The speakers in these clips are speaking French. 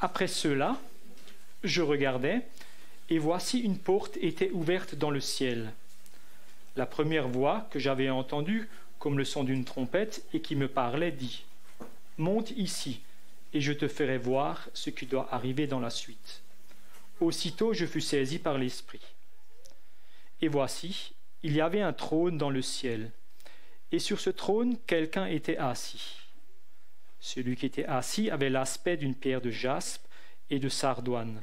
Après cela, je regardais, et voici une porte était ouverte dans le ciel. La première voix que j'avais entendue, comme le son d'une trompette, et qui me parlait, dit « Monte ici, et je te ferai voir ce qui doit arriver dans la suite. » Aussitôt je fus saisi par l'Esprit. Et voici, il y avait un trône dans le ciel, et sur ce trône quelqu'un était assis. Celui qui était assis avait l'aspect d'une pierre de jaspe et de sardoine.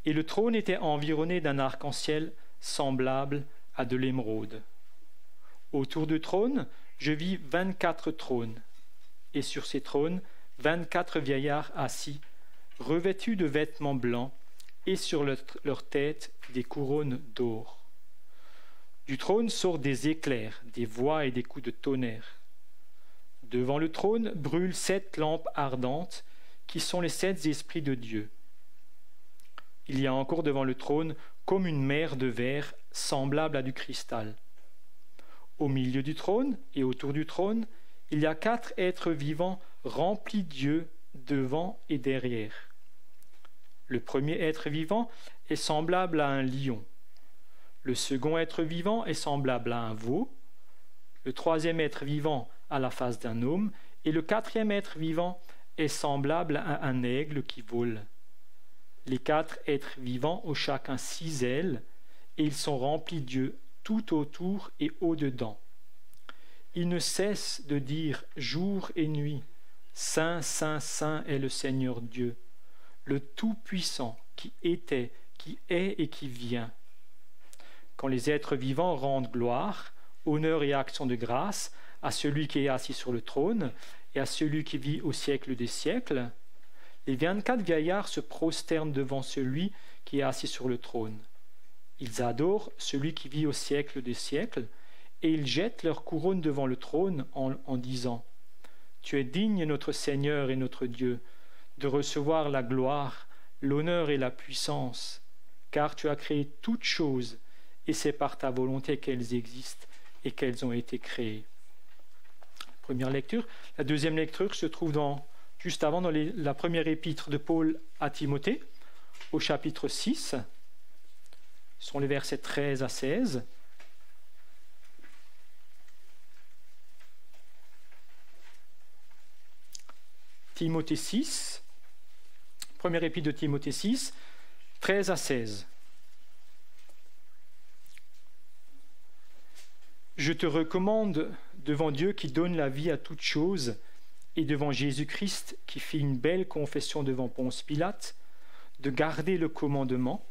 Et le trône était environné d'un arc-en-ciel semblable à de l'émeraude. Autour du trône, je vis 24 trônes, et sur ces trônes, 24 vieillards assis, revêtus de vêtements blancs, et sur leur tête des couronnes d'or. Du trône sortent des éclairs, des voix et des coups de tonnerre. Devant le trône brûlent 7 lampes ardentes, qui sont les 7 esprits de Dieu. Il y a encore devant le trône comme une mer de verre semblable à du cristal. Au milieu du trône et autour du trône, il y a 4 êtres vivants remplis d'yeux devant et derrière. Le premier être vivant est semblable à un lion. Le second être vivant est semblable à un veau. Le troisième être vivant a la face d'un homme. Et le quatrième être vivant est semblable à un aigle qui vole. Les 4 êtres vivants ont chacun 6 ailes, et ils sont remplis d'yeux tout autour et au-dedans. Ils ne cessent de dire jour et nuit, Saint, Saint, Saint est le Seigneur Dieu, le Tout-Puissant, qui était, qui est et qui vient. Quand les êtres vivants rendent gloire, honneur et action de grâce à celui qui est assis sur le trône et à celui qui vit au siècle des siècles, les 24 vieillards se prosternent devant celui qui est assis sur le trône. Ils adorent celui qui vit au siècle des siècles, et ils jettent leur couronne devant le trône en disant « Tu es digne, notre Seigneur et notre Dieu, de recevoir la gloire, l'honneur et la puissance, car tu as créé toutes choses, et c'est par ta volonté qu'elles existent et qu'elles ont été créées. » Première lecture. La deuxième lecture se trouve juste avant dans la première épître de Paul à Timothée, au chapitre 6. Ce sont les versets 13 à 16. Timothée 6, première épître de Timothée 6, 13 à 16. Je te recommande devant Dieu qui donne la vie à toutes choses et devant Jésus-Christ qui fit une belle confession devant Ponce Pilate, de garder le commandement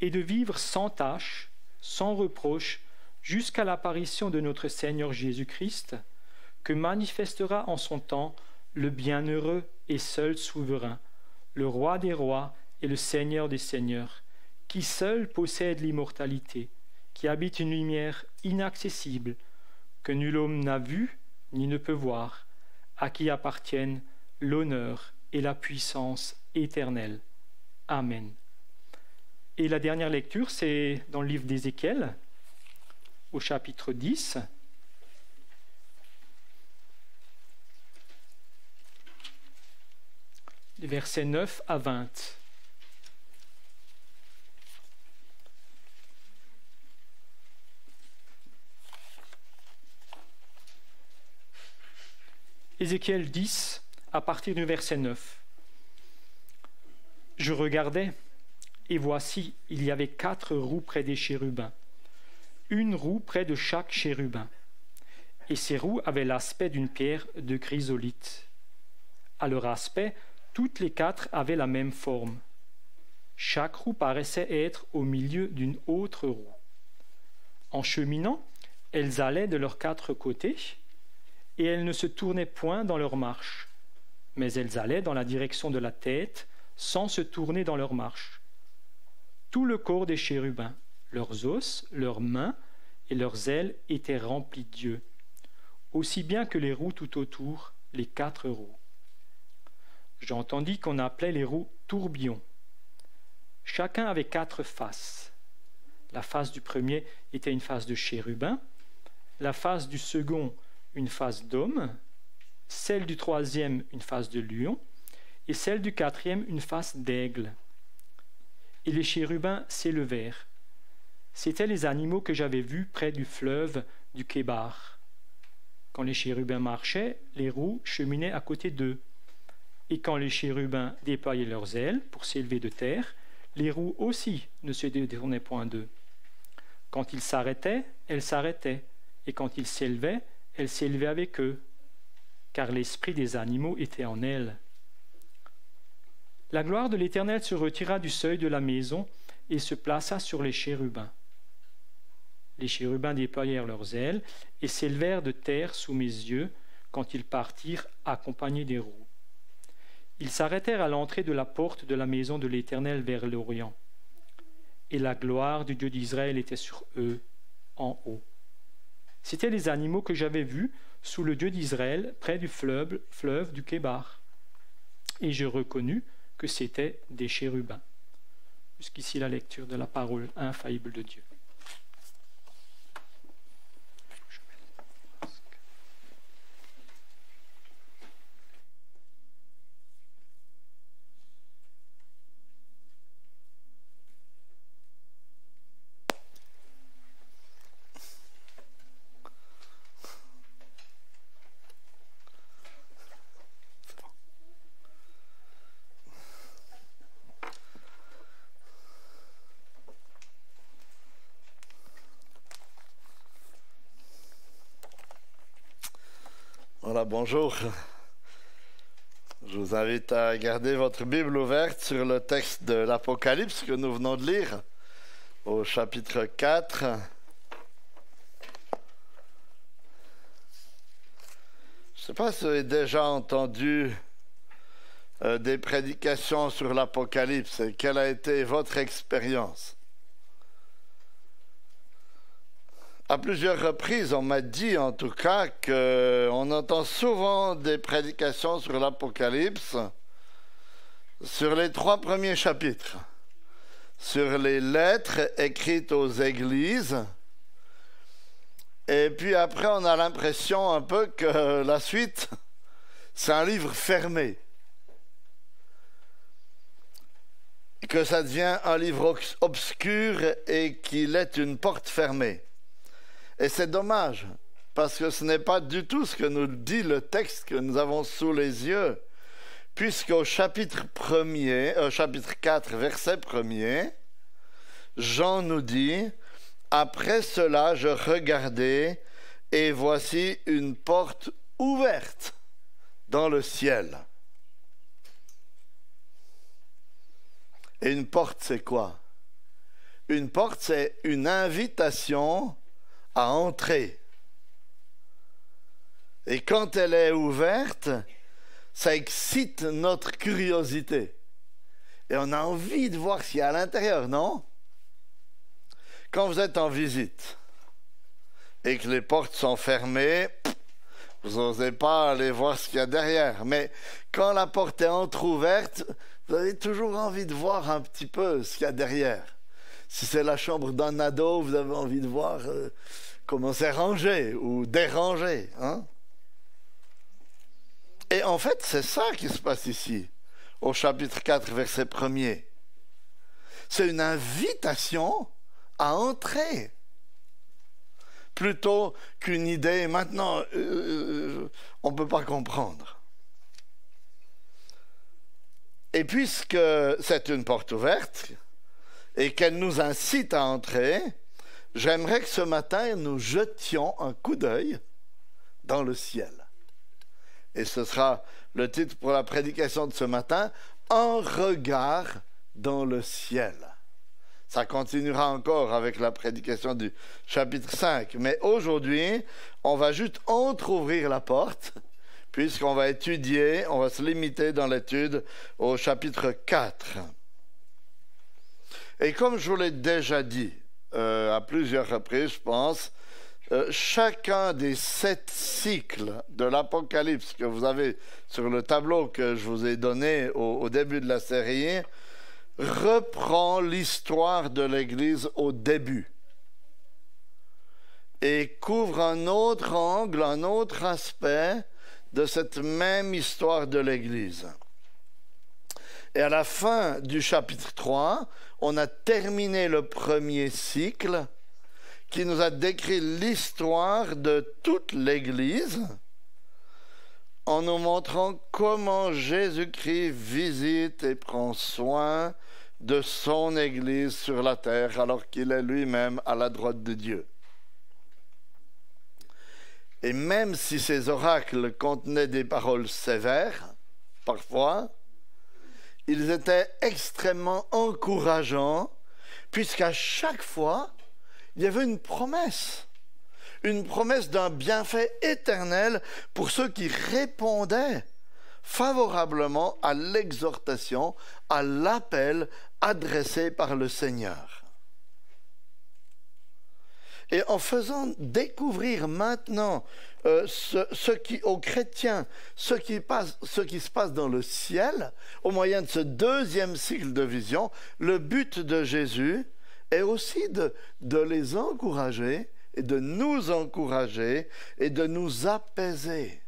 et de vivre sans tache, sans reproche, jusqu'à l'apparition de notre Seigneur Jésus-Christ, que manifestera en son temps le bienheureux et seul souverain, le roi des rois et le Seigneur des seigneurs, qui seul possède l'immortalité, qui habite une lumière inaccessible, que nul homme n'a vue ni ne peut voir, à qui appartiennent l'honneur et la puissance éternelle. Amen. Et la dernière lecture, c'est dans le livre d'Ézéchiel, au chapitre 10. Les versets 9 à 20. Ézéchiel 10, à partir du verset 9. Je regardais, et voici, il y avait 4 roues près des chérubins, une roue près de chaque chérubin, et ces roues avaient l'aspect d'une pierre de chrysolite. À leur aspect, toutes les 4 avaient la même forme. Chaque roue paraissait être au milieu d'une autre roue. En cheminant, elles allaient de leurs 4 côtés, et elles ne se tournaient point dans leur marche, mais elles allaient dans la direction de la tête, sans se tourner dans leur marche. Tout le corps des chérubins, leurs os, leurs mains et leurs ailes étaient remplis d'yeux, aussi bien que les roues tout autour, les 4 roues. J'entendis qu'on appelait les roues tourbillons. Chacun avait 4 faces. La face du premier était une face de chérubin, la face du second une face d'homme, celle du troisième une face de lion, et celle du quatrième une face d'aigle. Et les chérubins s'élevèrent. C'étaient les animaux que j'avais vus près du fleuve du Kébar. Quand les chérubins marchaient, les roues cheminaient à côté d'eux. Et quand les chérubins déployaient leurs ailes pour s'élever de terre, les roues aussi ne se détournaient point d'eux. Quand ils s'arrêtaient, elles s'arrêtaient, et quand ils s'élevaient, elles s'élevaient avec eux, car l'esprit des animaux était en elles. La gloire de l'Éternel se retira du seuil de la maison et se plaça sur les chérubins. Les chérubins déployèrent leurs ailes et s'élevèrent de terre sous mes yeux quand ils partirent accompagnés des roues. Ils s'arrêtèrent à l'entrée de la porte de la maison de l'Éternel vers l'Orient. Et la gloire du Dieu d'Israël était sur eux, en haut. C'étaient les animaux que j'avais vus sous le Dieu d'Israël, près du fleuve du Kébar. Et je reconnus que c'étaient des chérubins. Jusqu'ici la lecture de la parole infaillible de Dieu. Voilà, bonjour. Je vous invite à garder votre Bible ouverte sur le texte de l'Apocalypse que nous venons de lire, au chapitre 4. Je ne sais pas si vous avez déjà entendu des prédications sur l'Apocalypse et quelle a été votre expérience. À plusieurs reprises, on m'a dit en tout cas qu'on entend souvent des prédications sur l'Apocalypse sur les 3 premiers chapitres, sur les lettres écrites aux églises, et puis après on a l'impression un peu que la suite, c'est un livre fermé, que ça devient un livre obscur et qu'il est une porte fermée. Et c'est dommage, parce que ce n'est pas du tout ce que nous dit le texte que nous avons sous les yeux, puisqu'au chapitre 4, verset 1er, Jean nous dit « Après cela, je regardai, et voici une porte ouverte dans le ciel. » Et une porte, c'est quoi? Une porte, c'est une invitation à entrer. Et quand elle est ouverte, ça excite notre curiosité. Et on a envie de voir ce qu'il y a à l'intérieur, non? Quand vous êtes en visite et que les portes sont fermées, vous n'osez pas aller voir ce qu'il y a derrière. Mais quand la porte est entrouverte, vous avez toujours envie de voir un petit peu ce qu'il y a derrière. Si c'est la chambre d'un ado, vous avez envie de voir comment c'est rangé ou dérangé. Hein? Et en fait, c'est ça qui se passe ici, au chapitre 4, verset 1er. C'est une invitation à entrer, plutôt qu'une idée, maintenant, on ne peut pas comprendre. Et puisque c'est une porte ouverte, et qu'elle nous incite à entrer, j'aimerais que ce matin, nous jetions un coup d'œil dans le ciel. Et ce sera le titre pour la prédication de ce matin, « Un regard dans le ciel ». Ça continuera encore avec la prédication du chapitre 5. Mais aujourd'hui, on va juste entrouvrir la porte, puisqu'on va étudier, on va se limiter dans l'étude au chapitre 4. Et comme je vous l'ai déjà dit à plusieurs reprises, je pense, chacun des 7 cycles de l'Apocalypse que vous avez sur le tableau que je vous ai donné au début de la série reprend l'histoire de l'Église au début et couvre un autre angle, un autre aspect de cette même histoire de l'Église. Et à la fin du chapitre 3, on a terminé le premier cycle qui nous a décrit l'histoire de toute l'Église en nous montrant comment Jésus-Christ visite et prend soin de son Église sur la terre alors qu'il est lui-même à la droite de Dieu. Et même si ces oracles contenaient des paroles sévères, parfois, ils étaient extrêmement encourageants, puisqu'à chaque fois, il y avait une promesse d'un bienfait éternel pour ceux qui répondaient favorablement à l'exhortation, à l'appel adressé par le Seigneur. Et en faisant découvrir maintenant aux chrétiens ce qui se passe dans le ciel, au moyen de ce deuxième cycle de vision, le but de Jésus est aussi de les encourager et de nous encourager et de nous apaiser.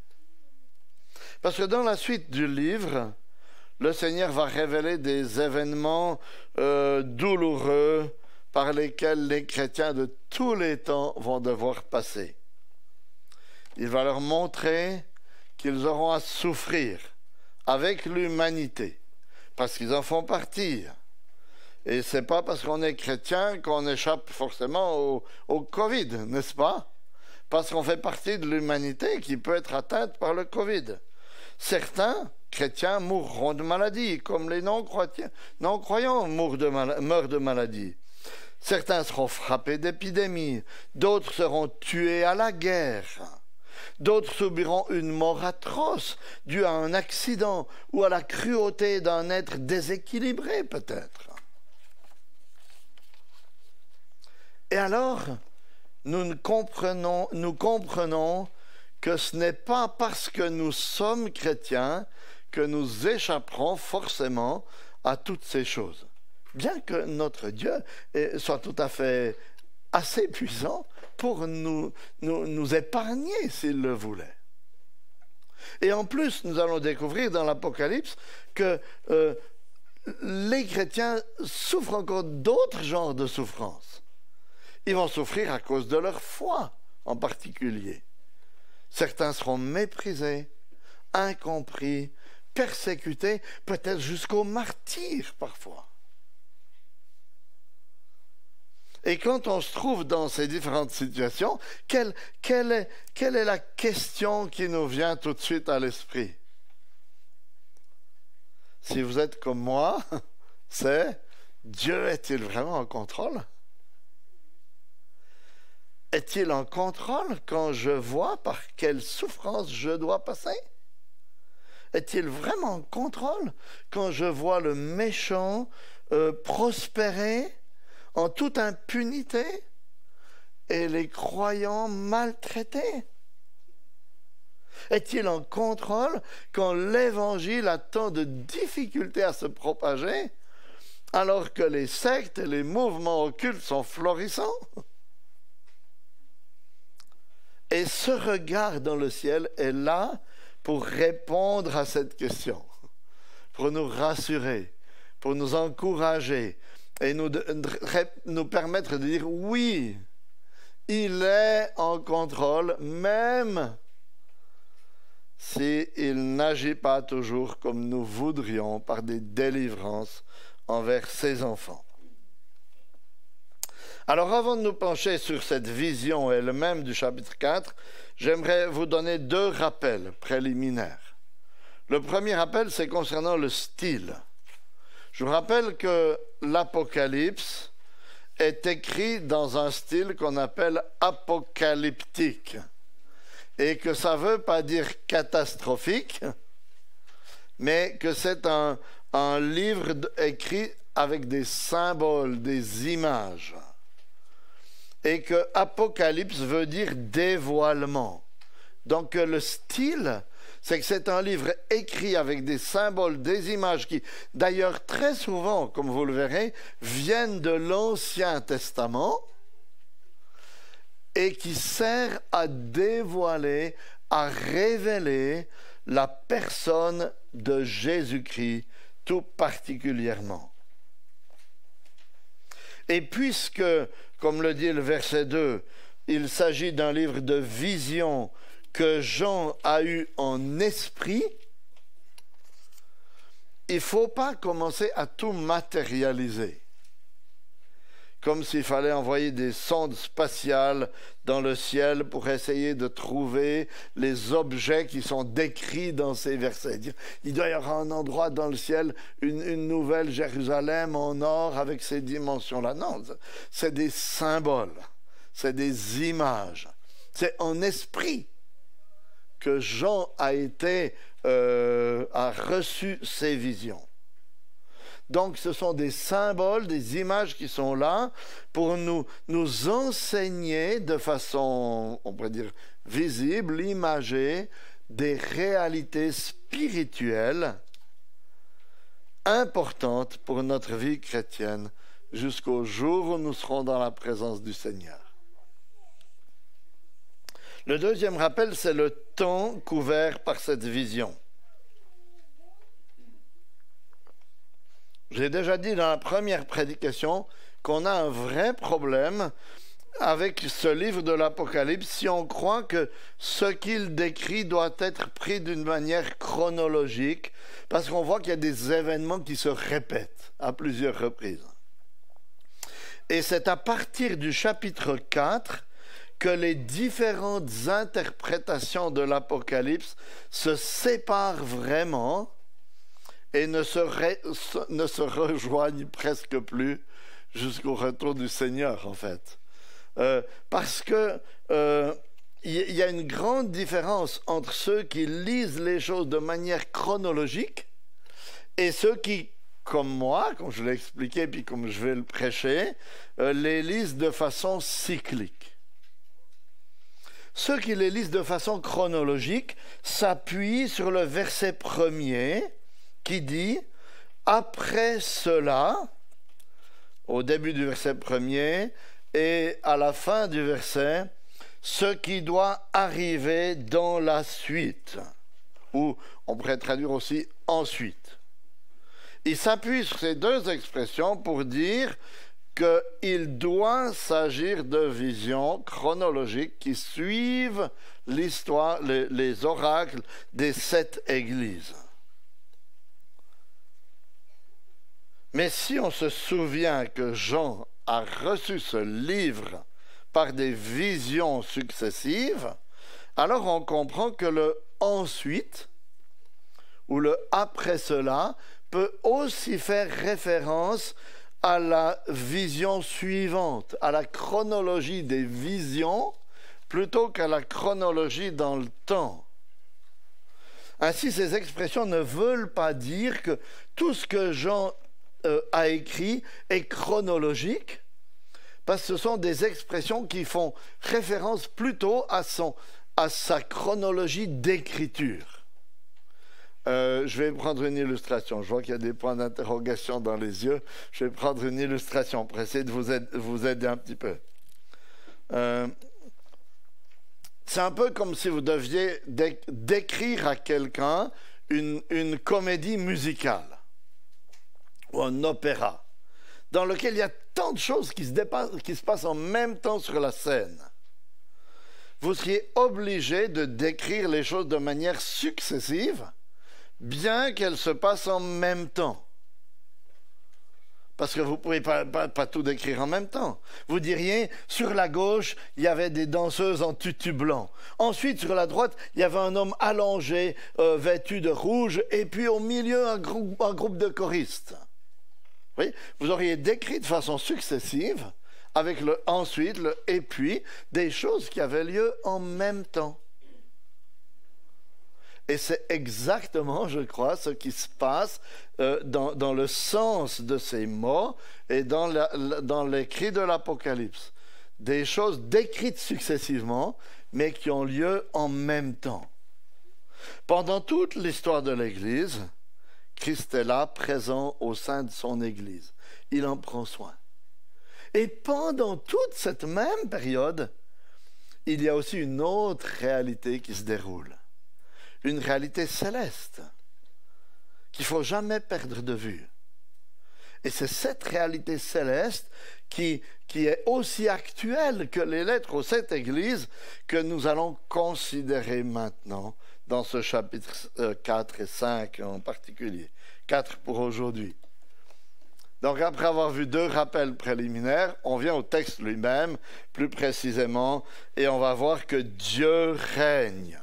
Parce que dans la suite du livre, le Seigneur va révéler des événements douloureux par lesquels les chrétiens de tous les temps vont devoir passer. Il va leur montrer qu'ils auront à souffrir avec l'humanité, parce qu'ils en font partie. Et ce n'est pas parce qu'on est chrétien qu'on échappe forcément au Covid, n'est-ce pas? Parce qu'on fait partie de l'humanité qui peut être atteinte par le Covid. Certains chrétiens mourront de maladie, comme les non-croyants meurent de maladie. Certains seront frappés d'épidémies, d'autres seront tués à la guerre, d'autres subiront une mort atroce due à un accident ou à la cruauté d'un être déséquilibré peut-être. Et alors, nous comprenons que ce n'est pas parce que nous sommes chrétiens que nous échapperons forcément à toutes ces choses. Bien que notre Dieu soit tout à fait assez puissant pour nous épargner s'il le voulait. Et en plus, nous allons découvrir dans l'Apocalypse que les chrétiens souffrent encore d'autres genres de souffrances. Ils vont souffrir à cause de leur foi en particulier. Certains seront méprisés, incompris, persécutés, peut-être jusqu'au martyre parfois. Et quand on se trouve dans ces différentes situations, quelle est la question qui nous vient tout de suite à l'esprit? Si vous êtes comme moi, c'est Dieu est-il vraiment en contrôle? Est-il en contrôle quand je vois par quelle souffrance je dois passer? Est-il vraiment en contrôle quand je vois le méchant prospérer en toute impunité et les croyants maltraités? Est-il en contrôle quand l'Évangile a tant de difficultés à se propager alors que les sectes et les mouvements occultes sont florissants? Et ce regard dans le ciel est là pour répondre à cette question, pour nous rassurer, pour nous encourager et nous permettre de dire oui, il est en contrôle, même s'il n'agit pas toujours comme nous voudrions par des délivrances envers ses enfants. Alors avant de nous pencher sur cette vision elle-même du chapitre 4, j'aimerais vous donner deux rappels préliminaires. Le premier rappel, c'est concernant le style. Je vous rappelle que l'Apocalypse est écrit dans un style qu'on appelle apocalyptique et que ça ne veut pas dire catastrophique, mais que c'est un livre écrit avec des symboles, des images. Et que Apocalypse veut dire dévoilement. Donc le style, c'est que c'est un livre écrit avec des symboles, des images qui, d'ailleurs très souvent, comme vous le verrez, viennent de l'Ancien Testament et qui sert à dévoiler, à révéler la personne de Jésus-Christ tout particulièrement. Et puisque, comme le dit le verset 2, il s'agit d'un livre de vision que Jean a eu en esprit, il ne faut pas commencer à tout matérialiser. Comme s'il fallait envoyer des sondes spatiales dans le ciel pour essayer de trouver les objets qui sont décrits dans ces versets. Il doit y avoir un endroit dans le ciel, une nouvelle Jérusalem en or avec ces dimensions-là. Non, c'est des symboles, c'est des images, c'est en esprit que Jean a reçu ces visions. Donc ce sont des symboles, des images qui sont là pour nous enseigner de façon, on pourrait dire, visible, imagée, des réalités spirituelles importantes pour notre vie chrétienne jusqu'au jour où nous serons dans la présence du Seigneur. Le deuxième rappel, c'est le temps couvert par cette vision. J'ai déjà dit dans la première prédication qu'on a un vrai problème avec ce livre de l'Apocalypse si on croit que ce qu'il décrit doit être pris d'une manière chronologique, parce qu'on voit qu'il y a des événements qui se répètent à plusieurs reprises. Et c'est à partir du chapitre 4 que les différentes interprétations de l'Apocalypse se séparent vraiment et ne se rejoignent presque plus jusqu'au retour du Seigneur, en fait. Parce que il y a une grande différence entre ceux qui lisent les choses de manière chronologique et ceux qui, comme moi, comme je l'ai expliqué, puis comme je vais le prêcher, les lisent de façon cyclique. Ceux qui les lisent de façon chronologique s'appuient sur le verset premier qui dit « Après cela », au début du verset premier, et à la fin du verset, « Ce qui doit arriver dans la suite », ou on pourrait traduire aussi « ensuite ». Il s'appuie sur ces deux expressions pour dire qu'il doit s'agir de visions chronologiques qui suivent l'histoire, les oracles des 7 églises. Mais si on se souvient que Jean a reçu ce livre par des visions successives, alors on comprend que le « ensuite » ou le « après cela » peut aussi faire référence à la vision suivante, à la chronologie des visions, plutôt qu'à la chronologie dans le temps. Ainsi, ces expressions ne veulent pas dire que tout ce que Jean a écrit est chronologique, parce que ce sont des expressions qui font référence plutôt à sa chronologie d'écriture. Je vais prendre une illustration. Je vois qu'il y a des points d'interrogation dans les yeux. Je vais prendre une illustration pour essayer de vous aider un petit peu. C'est un peu comme si vous deviez décrire à quelqu'un une comédie musicale ou un opéra dans lequel il y a tant de choses qui se passent en même temps sur la scène. Vous seriez obligé de décrire les choses de manière successive, bien qu'elles se passent en même temps. Parce que vous ne pouvez pas tout décrire en même temps. Vous diriez, sur la gauche, il y avait des danseuses en tutu blanc. Ensuite, sur la droite, il y avait un homme allongé, vêtu de rouge, et puis au milieu, un groupe de choristes. Oui, vous auriez décrit de façon successive, avec le ensuite, le et puis, des choses qui avaient lieu en même temps. Et c'est exactement, je crois, ce qui se passe dans le sens de ces mots et dans l'écrit de l'Apocalypse. Des choses décrites successivement, mais qui ont lieu en même temps. Pendant toute l'histoire de l'Église, Christ est là, présent au sein de son Église. Il en prend soin. Et pendant toute cette même période, il y a aussi une autre réalité qui se déroule. Une réalité céleste qu'il ne faut jamais perdre de vue. Et c'est cette réalité céleste qui est aussi actuelle que les lettres aux 7 églises que nous allons considérer maintenant dans ce chapitre 4 et 5 en particulier. 4 pour aujourd'hui. Donc après avoir vu 2 rappels préliminaires, on vient au texte lui-même, plus précisément, et on va voir que Dieu règne.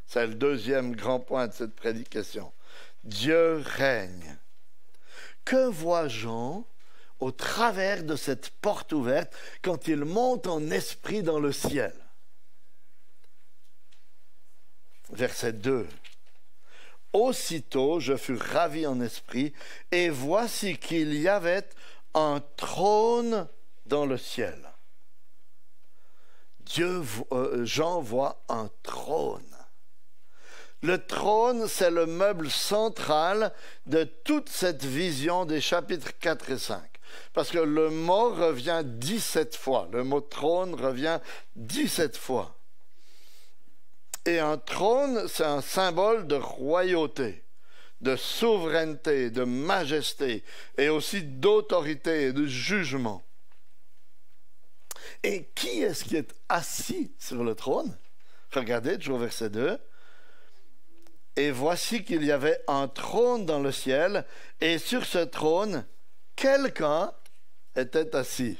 C'est le deuxième grand point de cette prédication. Dieu règne. Que voit Jean au travers de cette porte ouverte quand il monte en esprit dans le ciel? Verset 2. Aussitôt, je fus ravi en esprit, et voici qu'il y avait un trône dans le ciel. Jean voit un trône. Le trône, c'est le meuble central de toute cette vision des chapitres 4 et 5. Parce que le mot revient 17 fois. Le mot trône revient 17 fois. Et un trône, c'est un symbole de royauté, de souveraineté, de majesté, et aussi d'autorité et de jugement. Et qui est-ce qui est assis sur le trône? Regardez, toujours verset 2. Et voici qu'il y avait un trône dans le ciel, et sur ce trône, quelqu'un était assis.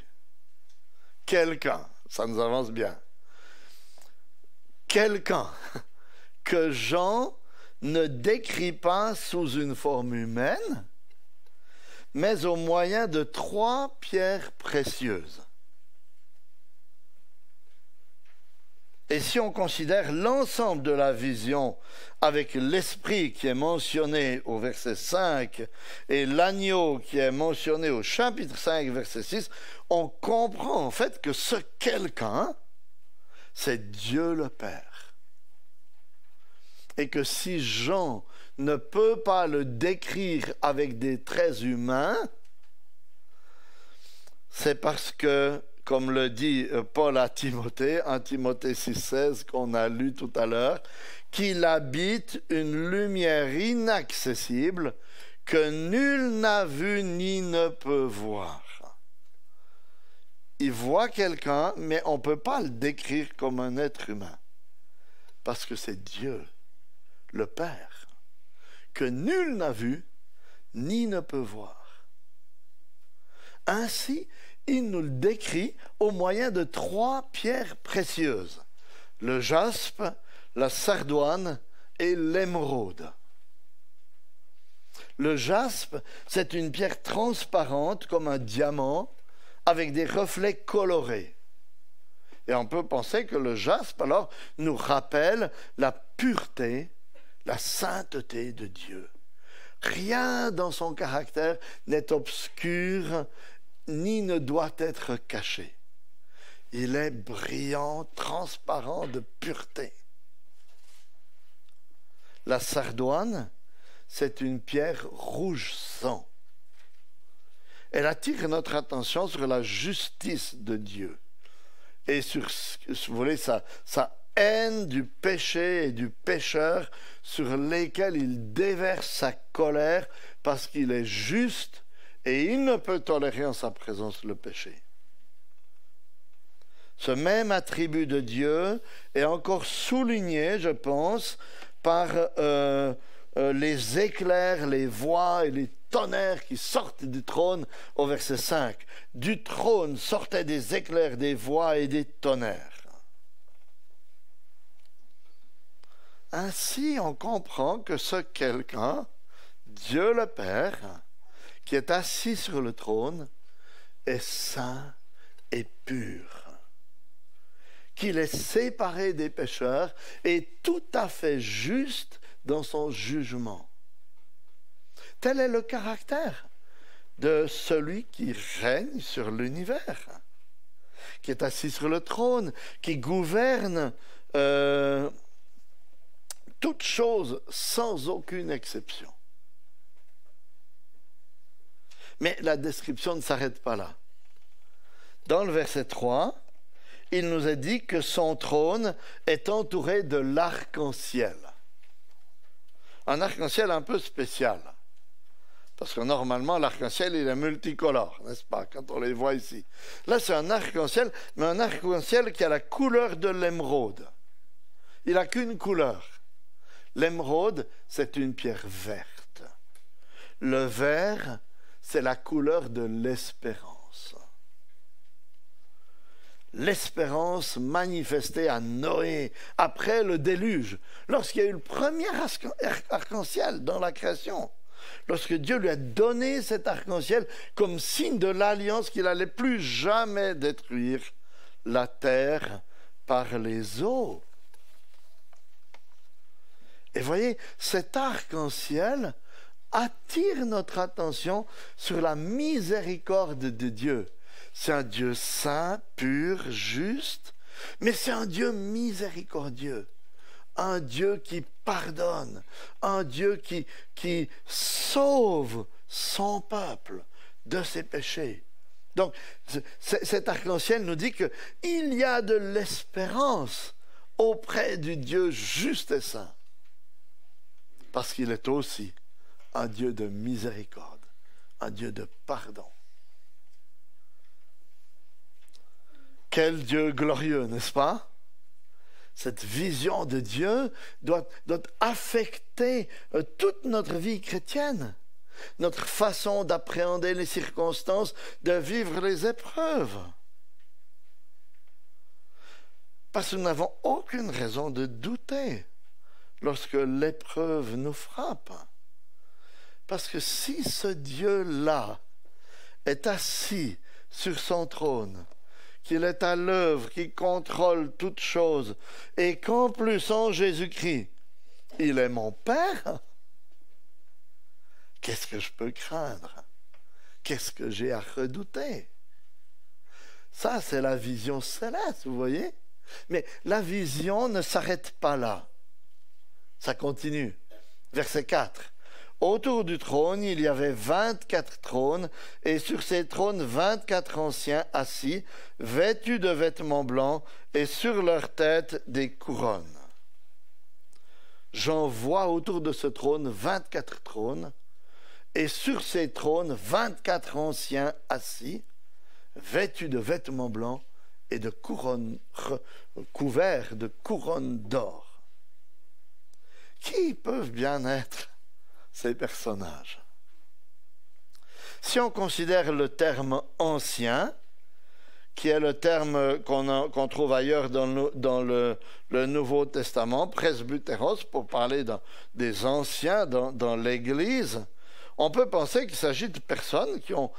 Quelqu'un, ça nous avance bien. Quelqu'un que Jean ne décrit pas sous une forme humaine, mais au moyen de 3 pierres précieuses. Et si on considère l'ensemble de la vision avec l'esprit qui est mentionné au verset 5 et l'agneau qui est mentionné au chapitre 5, verset 6, on comprend en fait que ce quelqu'un, c'est Dieu le Père. Et que si Jean ne peut pas le décrire avec des traits humains, c'est parce que, comme le dit Paul à Timothée, en Timothée 6,16 qu'on a lu tout à l'heure, qu'il habite une lumière inaccessible que nul n'a vu ni ne peut voir. Il voit quelqu'un, mais on ne peut pas le décrire comme un être humain, parce que c'est Dieu, le Père, que nul n'a vu ni ne peut voir. Ainsi, il nous le décrit au moyen de 3 pierres précieuses, le jaspe, la sardoine et l'émeraude. Le jaspe, c'est une pierre transparente comme un diamant avec des reflets colorés. Et on peut penser que le jaspe, alors, nous rappelle la pureté, la sainteté de Dieu. Rien dans son caractère n'est obscur ni ne doit être caché. Il est brillant, transparent de pureté. La sardoine, c'est une pierre rouge sang. Elle attire notre attention sur la justice de Dieu et sur, si vous voulez, sa haine du péché et du pécheur sur lesquels il déverse sa colère parce qu'il est juste et il ne peut tolérer en sa présence le péché. Ce même attribut de Dieu est encore souligné, je pense, par les éclairs, les voix et les tonnerres qui sortent du trône au verset 5. Du trône sortaient des éclairs, des voix et des tonnerres. Ainsi, on comprend que ce quelqu'un, Dieu le Père, qui est assis sur le trône, est saint et pur, qu'il est séparé des pécheurs et tout à fait juste dans son jugement. Tel est le caractère de celui qui règne sur l'univers, qui est assis sur le trône, qui gouverne toutes choses sans aucune exception. Mais la description ne s'arrête pas là. Dans le verset 3, il nous est dit que son trône est entouré de l'arc-en-ciel. Un arc-en-ciel un peu spécial. Parce que normalement, l'arc-en-ciel, il est multicolore, n'est-ce pas, quand on les voit ici. Là, c'est un arc-en-ciel, mais un arc-en-ciel qui a la couleur de l'émeraude. Il n'a qu'une couleur. L'émeraude, c'est une pierre verte. Le vert, c'est la couleur de l'espérance. L'espérance manifestée à Noé après le déluge, lorsqu'il y a eu le premier arc-en-ciel dans la création. Lorsque Dieu lui a donné cet arc-en-ciel comme signe de l'alliance qu'il n'allait plus jamais détruire la terre par les eaux. Et voyez, cet arc-en-ciel attire notre attention sur la miséricorde de Dieu. C'est un Dieu saint, pur, juste, mais c'est un Dieu miséricordieux. Un Dieu qui pardonne, un Dieu qui sauve son peuple de ses péchés. Donc, cet arc-en-ciel nous dit qu'il y a de l'espérance auprès du Dieu juste et saint, parce qu'il est aussi un Dieu de miséricorde, un Dieu de pardon. Quel Dieu glorieux, n'est-ce pas? Cette vision de Dieu doit affecter toute notre vie chrétienne, notre façon d'appréhender les circonstances, de vivre les épreuves. Parce que nous n'avons aucune raison de douter lorsque l'épreuve nous frappe. Parce que si ce Dieu-là est assis sur son trône, qu'il est à l'œuvre, qu'il contrôle toutes choses, et qu'en plus, en Jésus-Christ, il est mon Père, qu'est-ce que je peux craindre? Qu'est-ce que j'ai à redouter? Ça, c'est la vision céleste, vous voyez? Mais la vision ne s'arrête pas là. Ça continue. Verset 4. Autour du trône, il y avait 24 trônes, et sur ces trônes, 24 anciens assis, vêtus de vêtements blancs, et sur leurs têtes des couronnes. J'en vois autour de ce trône 24 trônes, et sur ces trônes, 24 anciens assis, vêtus de vêtements blancs, et de couronnes, couverts de couronnes d'or. Qui peuvent bien être ces personnages? Si on considère le terme ancien, qui est le terme qu'on trouve ailleurs dans le Nouveau Testament, presbytéros, pour parler des anciens dans l'Église, on peut penser qu'il s'agit de personnes qui ont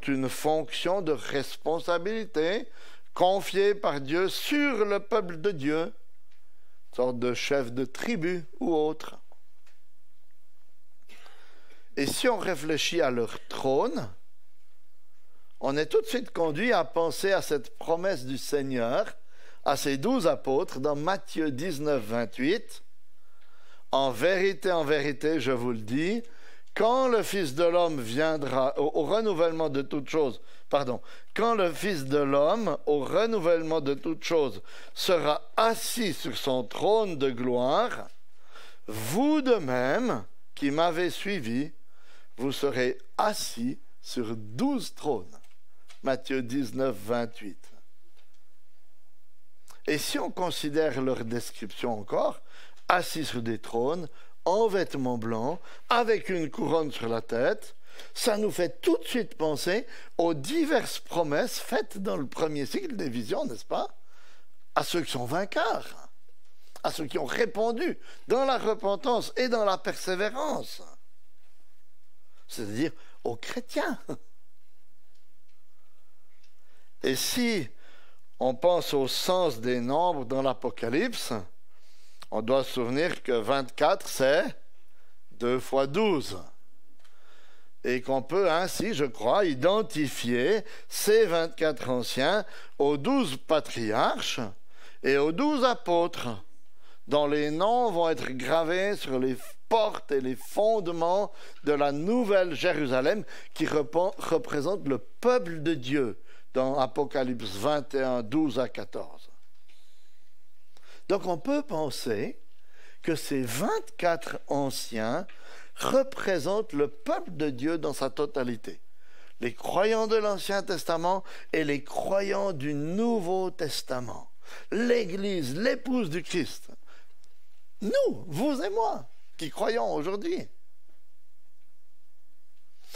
une fonction de responsabilité confiée par Dieu sur le peuple de Dieu, une sorte de chef de tribu ou autre. Et si on réfléchit à leur trône, on est tout de suite conduit à penser à cette promesse du Seigneur à ses 12 apôtres dans Matthieu 19, 28. En vérité, je vous le dis, quand le Fils de l'homme viendra au renouvellement de toutes choses, quand le Fils de l'homme, au renouvellement de toutes choses, sera assis sur son trône de gloire, vous de même, qui m'avez suivi, vous serez assis sur 12 trônes. Matthieu 19, 28. Et si on considère leur description encore, assis sur des trônes, en vêtements blancs, avec une couronne sur la tête, ça nous fait tout de suite penser aux diverses promesses faites dans le premier cycle des visions, n'est-ce pas? À ceux qui sont vainqueurs, à ceux qui ont répondu dans la repentance et dans la persévérance. C'est-à-dire aux chrétiens. Et si on pense au sens des nombres dans l'Apocalypse, on doit se souvenir que 24, c'est 2 fois 12. Et qu'on peut ainsi, je crois, identifier ces 24 anciens aux 12 patriarches et aux 12 apôtres, dont les noms vont être gravés sur les portes et les fondements de la nouvelle Jérusalem qui représente le peuple de Dieu dans Apocalypse 21, 12 à 14. Donc on peut penser que ces 24 anciens représentent le peuple de Dieu dans sa totalité. Les croyants de l'Ancien Testament et les croyants du Nouveau Testament. L'Église, l'épouse du Christ. Nous, vous et moi, qui croyons aujourd'hui.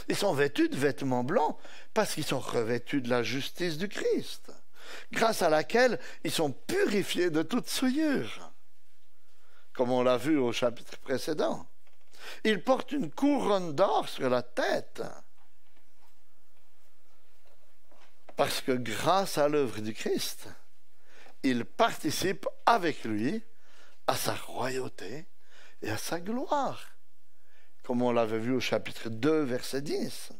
Ils sont vêtus de vêtements blancs parce qu'ils sont revêtus de la justice du Christ, grâce à laquelle ils sont purifiés de toute souillure, comme on l'a vu au chapitre précédent. Ils portent une couronne d'or sur la tête, parce que grâce à l'œuvre du Christ, ils participent avec lui à sa royauté et à sa gloire, comme on l'avait vu au chapitre 2, verset 10. Vous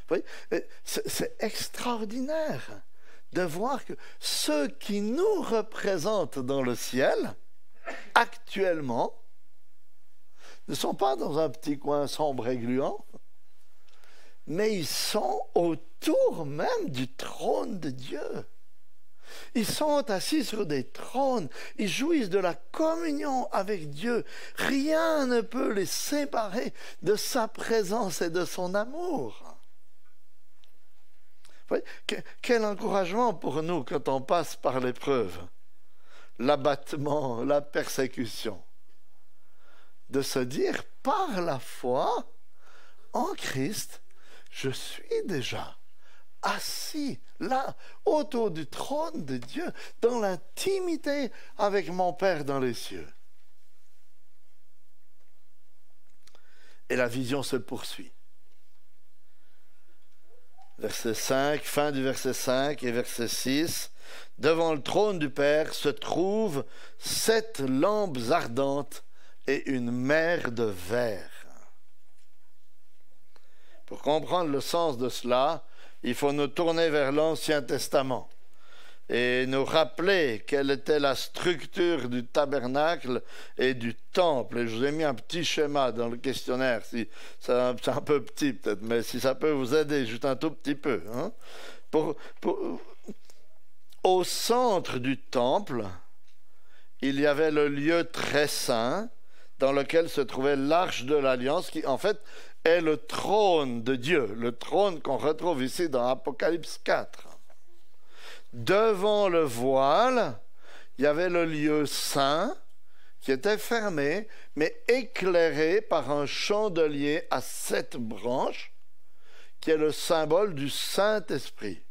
voyez, c'est extraordinaire de voir que ceux qui nous représentent dans le ciel, actuellement, ne sont pas dans un petit coin sombre et gluant, mais ils sont autour même du trône de Dieu. Ils sont assis sur des trônes, ils jouissent de la communion avec Dieu. Rien ne peut les séparer de sa présence et de son amour. Vous voyez, quel encouragement pour nous quand on passe par l'épreuve, l'abattement, la persécution, de se dire par la foi en Christ, je suis déjà assis là, autour du trône de Dieu, dans l'intimité avec mon Père dans les cieux. Et la vision se poursuit. Verset 5, fin du verset 5 et verset 6. Devant le trône du Père se trouvent 7 lampes ardentes et une mer de verre. Pour comprendre le sens de cela, il faut nous tourner vers l'Ancien Testament et nous rappeler quelle était la structure du tabernacle et du temple. Et je vous ai mis un petit schéma dans le questionnaire, c'est un peu petit peut-être, mais si ça peut vous aider juste un tout petit peu. Hein. Au centre du temple, il y avait le lieu très saint dans lequel se trouvait l'arche de l'Alliance qui en fait est le trône de Dieu, le trône qu'on retrouve ici dans Apocalypse 4. Devant le voile, il y avait le lieu saint qui était fermé, mais éclairé par un chandelier à 7 branches, qui est le symbole du Saint-Esprit,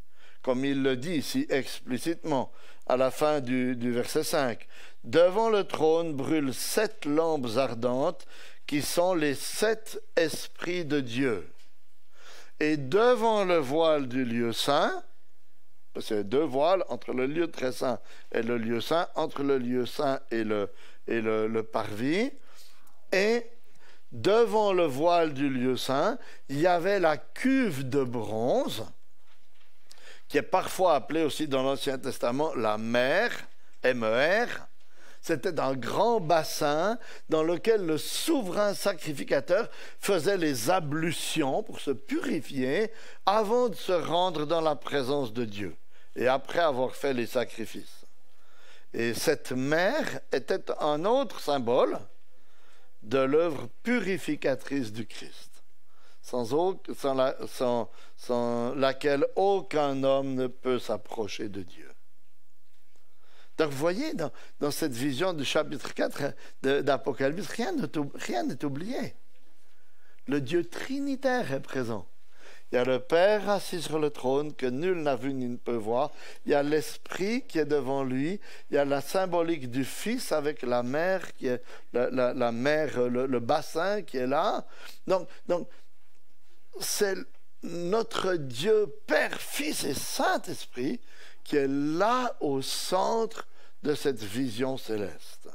comme il le dit ici explicitement à la fin du verset 5. Devant le trône brûlent 7 lampes ardentes, qui sont les 7 esprits de Dieu. Et devant le voile du lieu saint, parce qu'il y a 2 voiles entre le lieu très saint et le lieu saint, entre le lieu saint et le parvis, et devant le voile du lieu saint, il y avait la cuve de bronze, qui est parfois appelée aussi dans l'Ancien Testament la mer, M-E-R. C'était un grand bassin dans lequel le souverain sacrificateur faisait les ablutions pour se purifier avant de se rendre dans la présence de Dieu et après avoir fait les sacrifices. Et cette mer était un autre symbole de l'œuvre purificatrice du Christ, sans laquelle aucun homme ne peut s'approcher de Dieu. Donc, vous voyez, dans cette vision du chapitre 4 d'Apocalypse, rien n'est oublié. Le Dieu trinitaire est présent. Il y a le Père assis sur le trône que nul n'a vu ni ne peut voir. Il y a l'Esprit qui est devant lui. Il y a la symbolique du Fils avec la mer, qui est la mer, le bassin qui est là. Donc c'est notre Dieu, Père, Fils et Saint-Esprit qui est là au centre de cette vision céleste.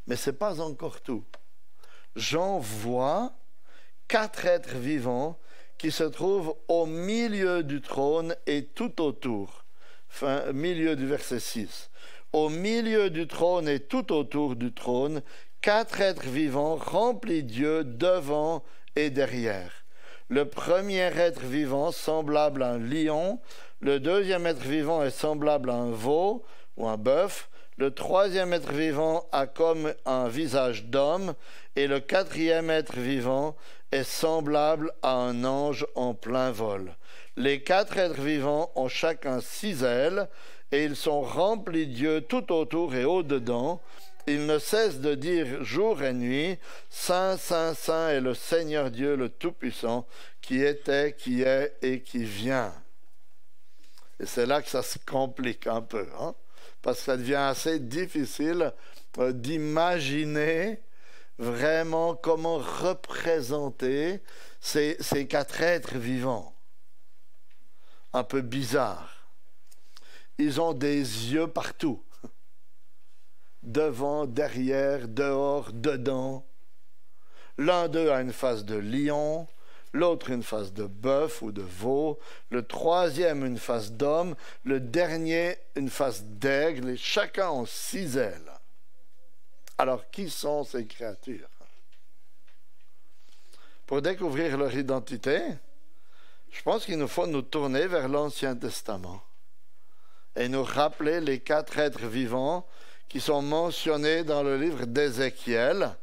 Mais ce n'est pas encore tout. Jean voit 4 êtres vivants qui se trouvent au milieu du trône et tout autour. Milieu du verset 6. Au milieu du trône et tout autour du trône, 4 êtres vivants remplis Dieu devant et derrière. Le premier être vivant semblable à un lion, le deuxième être vivant est semblable à un veau ou un bœuf, Le troisième être vivant a comme un visage d'homme, et le quatrième être vivant est semblable à un ange en plein vol. Les quatre êtres vivants ont chacun 6 ailes, et ils sont remplis de Dieu tout autour et au-dedans. Ils ne cessent de dire jour et nuit, Saint, Saint, Saint est le Seigneur Dieu le Tout-Puissant, qui était, qui est et qui vient. Et c'est là que ça se complique un peu, hein? Parce que ça devient assez difficile d'imaginer vraiment comment représenter ces 4 êtres vivants. Un peu bizarres. Ils ont des yeux partout. Devant, derrière, dehors, dedans. L'un d'eux a une face de lion, l'autre une face de bœuf ou de veau, le troisième une face d'homme, le dernier une face d'aigle, et chacun ont 6 ailes. Alors, qui sont ces créatures? Pour découvrir leur identité, je pense qu'il nous faut nous tourner vers l'Ancien Testament et nous rappeler les 4 êtres vivants qui sont mentionnés dans le livre d'Ézéchiel,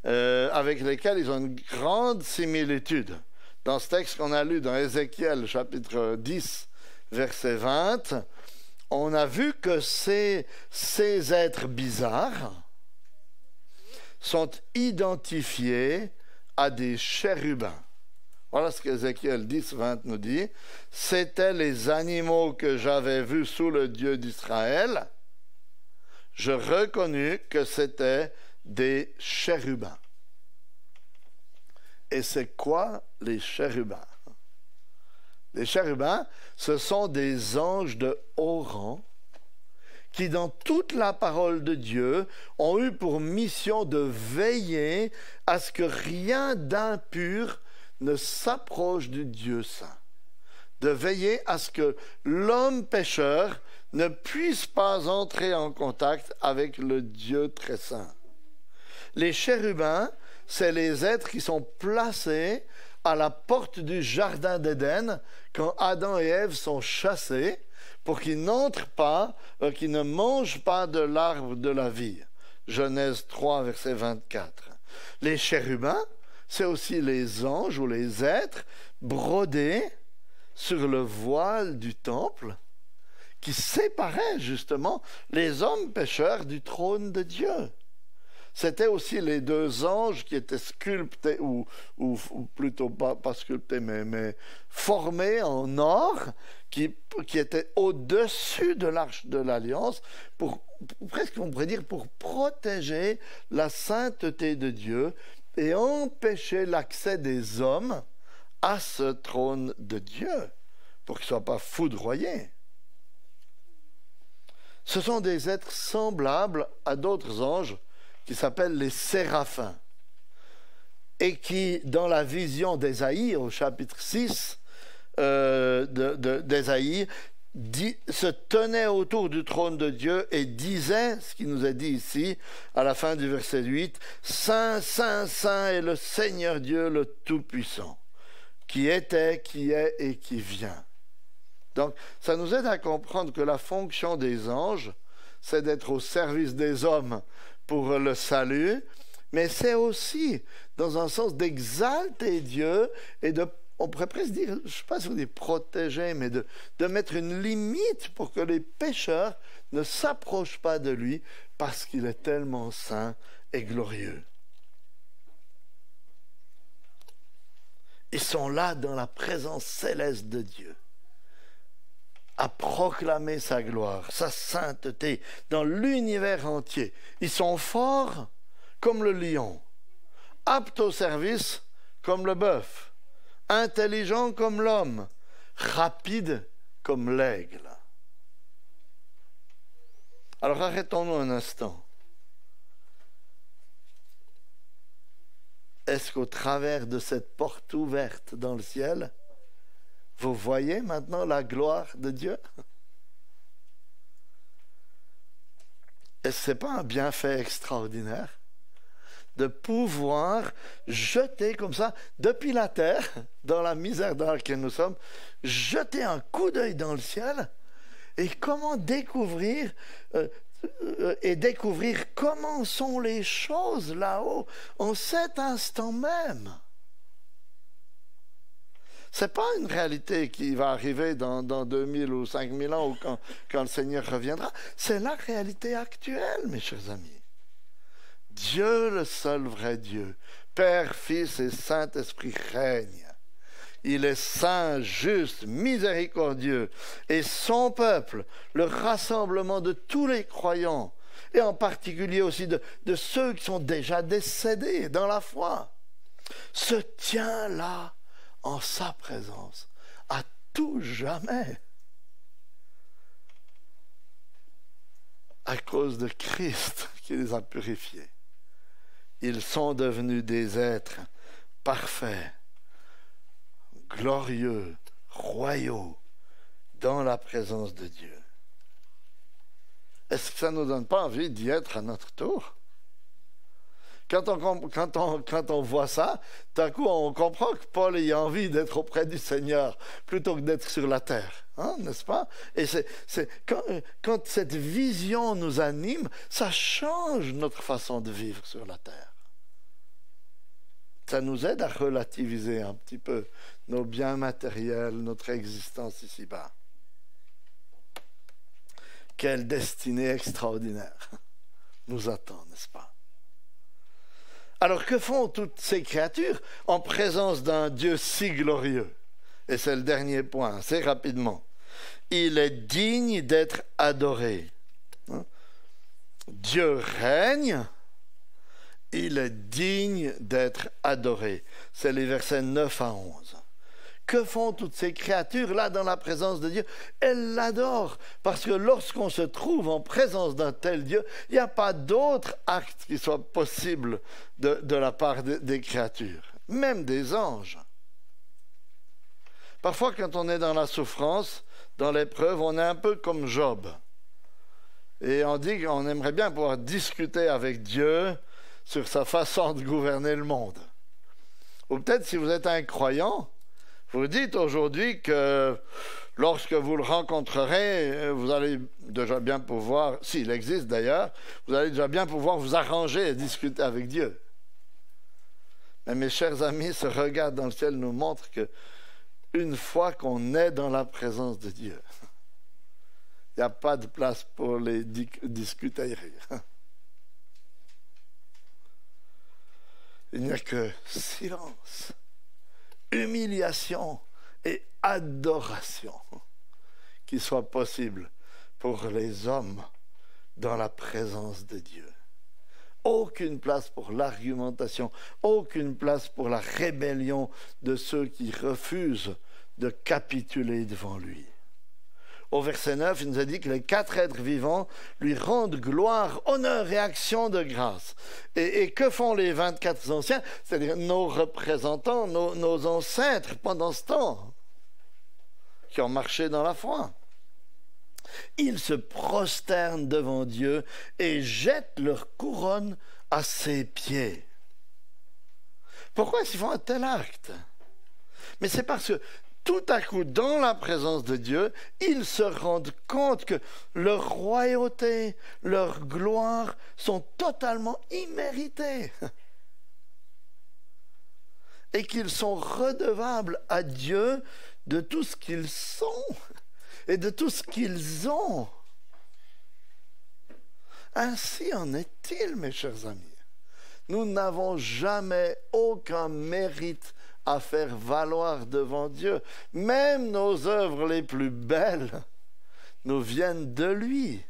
avec lesquels ils ont une grande similitude. Dans ce texte qu'on a lu dans Ézéchiel, chapitre 10, verset 20, on a vu que ces êtres bizarres sont identifiés à des chérubins. Voilà ce qu'Ézéchiel 10, 20 nous dit. C'étaient les animaux que j'avais vus sous le Dieu d'Israël. Je reconnus que c'était des chérubins. Et c'est quoi les chérubins? Les chérubins, ce sont des anges de haut rang qui, dans toute la parole de Dieu, ont eu pour mission de veiller à ce que rien d'impur ne s'approche du Dieu saint. De veiller à ce que l'homme pécheur ne puisse pas entrer en contact avec le Dieu très saint. Les chérubins, c'est les êtres qui sont placés à la porte du jardin d'Éden quand Adam et Ève sont chassés pour qu'ils n'entrent pas, qu'ils ne mangent pas de l'arbre de la vie. Genèse 3, verset 24. Les chérubins, c'est aussi les anges ou les êtres brodés sur le voile du temple qui séparait justement les hommes pécheurs du trône de Dieu. C'était aussi les 2 anges qui étaient sculptés, ou plutôt pas sculptés, mais formés en or, qui étaient au-dessus de l'arche de l'Alliance, presque on pourrait dire pour protéger la sainteté de Dieu et empêcher l'accès des hommes à ce trône de Dieu, pour qu'ils ne soient pas foudroyés. Ce sont des êtres semblables à d'autres anges qui s'appellent les séraphins et qui, dans la vision d'Ésaïe, au chapitre 6 d'Ésaïe, se tenaient autour du trône de Dieu et disaient, ce qui nous est dit ici, à la fin du verset 8, « Saint, Saint, Saint est le Seigneur Dieu le Tout-Puissant, qui était, qui est et qui vient. » Donc, ça nous aide à comprendre que la fonction des anges, c'est d'être au service des hommes pour le salut, mais c'est aussi, dans un sens, d'exalter Dieu et de, on pourrait presque dire, je ne sais pas si vous dites protéger, mais de mettre une limite pour que les pécheurs ne s'approchent pas de lui parce qu'il est tellement saint et glorieux. Ils sont là dans la présence céleste de Dieu, à proclamer sa gloire, sa sainteté dans l'univers entier. Ils sont forts comme le lion, aptes au service comme le bœuf, intelligents comme l'homme, rapides comme l'aigle. Alors arrêtons-nous un instant. Est-ce qu'au travers de cette porte ouverte dans le ciel, vous voyez maintenant la gloire de Dieu? Est-ce que ce n'est pas un bienfait extraordinaire de pouvoir jeter comme ça, depuis la terre, dans la misère dans laquelle nous sommes, jeter un coup d'œil dans le ciel et comment découvrir et découvrir comment sont les choses là-haut, en cet instant même. Ce n'est pas une réalité qui va arriver dans 2000 ou 5000 ans ou quand le Seigneur reviendra. C'est la réalité actuelle, mes chers amis. Dieu, le seul vrai Dieu, Père, Fils et Saint-Esprit règne. Il est saint, juste, miséricordieux. Et son peuple, le rassemblement de tous les croyants, et en particulier aussi de ceux qui sont déjà décédés dans la foi, se tient là en sa présence, à tout jamais. À cause de Christ qui les a purifiés. Ils sont devenus des êtres parfaits, glorieux, royaux, dans la présence de Dieu. Est-ce que ça ne nous donne pas envie d'y être à notre tour? Quand on voit ça, tout à coup on comprend que Paul ait envie d'être auprès du Seigneur plutôt que d'être sur la terre, hein, n'est-ce pas? Et quand cette vision nous anime, ça change notre façon de vivre sur la terre. Ça nous aide à relativiser un petit peu nos biens matériels, notre existence ici-bas. Quelle destinée extraordinaire nous attend, n'est-ce pas? Alors que font toutes ces créatures en présence d'un Dieu si glorieux? Et c'est le dernier point, assez rapidement. Il est digne d'être adoré. Dieu règne, il est digne d'être adoré. C'est les versets 9 à 11. Que font toutes ces créatures-là dans la présence de Dieu? Elles l'adorent, parce que lorsqu'on se trouve en présence d'un tel Dieu, il n'y a pas d'autre acte qui soit possible de la part des créatures, même des anges. Parfois, quand on est dans la souffrance, dans l'épreuve, on est un peu comme Job. Et on dit qu'on aimerait bien pouvoir discuter avec Dieu sur sa façon de gouverner le monde. Ou peut-être si vous êtes un croyant, vous dites aujourd'hui que lorsque vous le rencontrerez, vous allez déjà bien pouvoir, s'il existe d'ailleurs, vous allez déjà bien pouvoir vous arranger et discuter avec Dieu. Mais mes chers amis, ce regard dans le ciel nous montre que une fois qu'on est dans la présence de Dieu, il n'y a pas de place pour les discuter. Il n'y a que silence, humiliation et adoration qui soit possible pour les hommes dans la présence de Dieu. Aucune place pour l'argumentation, aucune place pour la rébellion de ceux qui refusent de capituler devant lui. Au verset 9, il nous a dit que les 4 êtres vivants lui rendent gloire, honneur et action de grâce. Et que font les 24 anciens, c'est-à-dire nos représentants, nos ancêtres pendant ce temps, qui ont marché dans la foi? Ils se prosternent devant Dieu et jettent leur couronne à ses pieds. Pourquoi est-ce qu'ils font un tel acte? Mais c'est parce que tout à coup, dans la présence de Dieu, ils se rendent compte que leur royauté, leur gloire sont totalement imméritées. Et qu'ils sont redevables à Dieu de tout ce qu'ils sont et de tout ce qu'ils ont. Ainsi en est-il, mes chers amis. Nous n'avons jamais aucun mérite à faire valoir devant Dieu. Même nos œuvres les plus belles nous viennent de lui.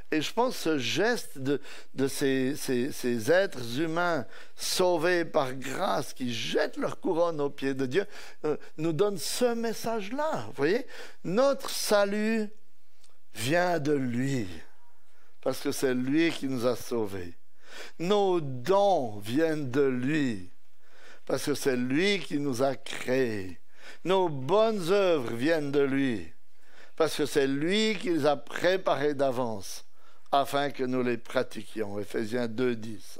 Et je pense que ce geste de ces êtres humains sauvés par grâce, qui jettent leur couronne aux pieds de Dieu, nous donne ce message-là. Vous voyez, notre salut vient de lui, parce que c'est lui qui nous a sauvés. Nos dons viennent de lui, parce que c'est lui qui nous a créés. Nos bonnes œuvres viennent de lui, parce que c'est lui qui les a préparées d'avance, afin que nous les pratiquions. Éphésiens 2:10.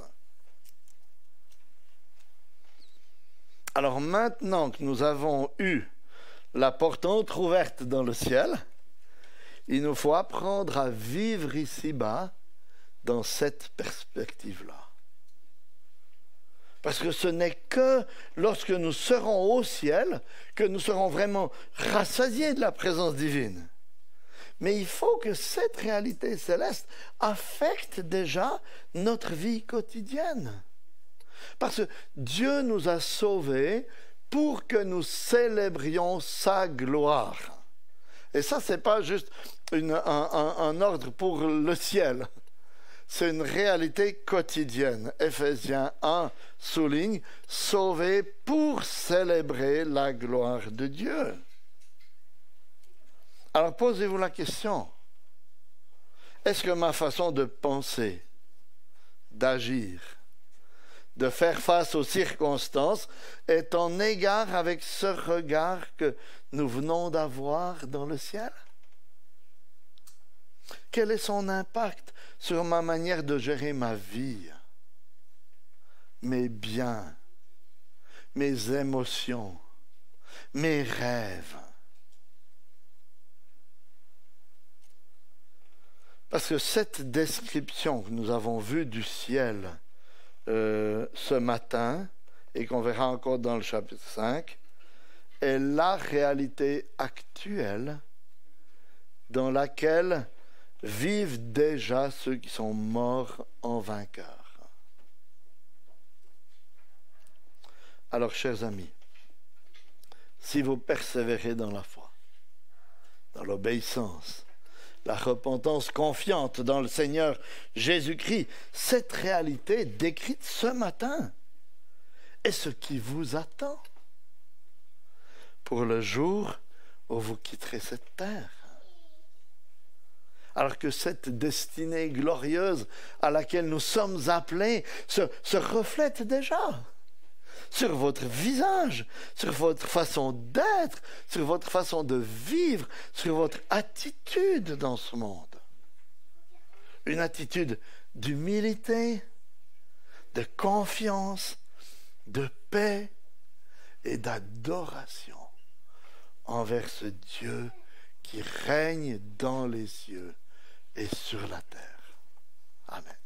Alors maintenant que nous avons eu la porte entrouverte dans le ciel, il nous faut apprendre à vivre ici-bas dans cette perspective-là. Parce que ce n'est que lorsque nous serons au ciel que nous serons vraiment rassasiés de la présence divine. Mais il faut que cette réalité céleste affecte déjà notre vie quotidienne. Parce que Dieu nous a sauvés pour que nous célébrions sa gloire. Et ça, ce n'est pas juste un ordre pour le ciel. C'est une réalité quotidienne. Ephésiens 1 souligne « Sauvés pour célébrer la gloire de Dieu ». Alors posez-vous la question. Est-ce que ma façon de penser, d'agir, de faire face aux circonstances est en égard avec ce regard que nous venons d'avoir dans le ciel? Quel est son impact sur ma manière de gérer ma vie, mes biens, mes émotions, mes rêves? Parce que cette description que nous avons vue du ciel ce matin, et qu'on verra encore dans le chapitre 5, est la réalité actuelle dans laquelle vivent déjà ceux qui sont morts en vainqueurs. Alors, chers amis, si vous persévérez dans la foi, dans l'obéissance, la repentance confiante dans le Seigneur Jésus-Christ, cette réalité décrite ce matin est ce qui vous attend pour le jour où vous quitterez cette terre. Alors que cette destinée glorieuse à laquelle nous sommes appelés se reflète déjà sur votre visage, sur votre façon d'être, sur votre façon de vivre, sur votre attitude dans ce monde. Une attitude d'humilité, de confiance, de paix et d'adoration envers ce Dieu qui règne dans les cieux et sur la terre. Amen.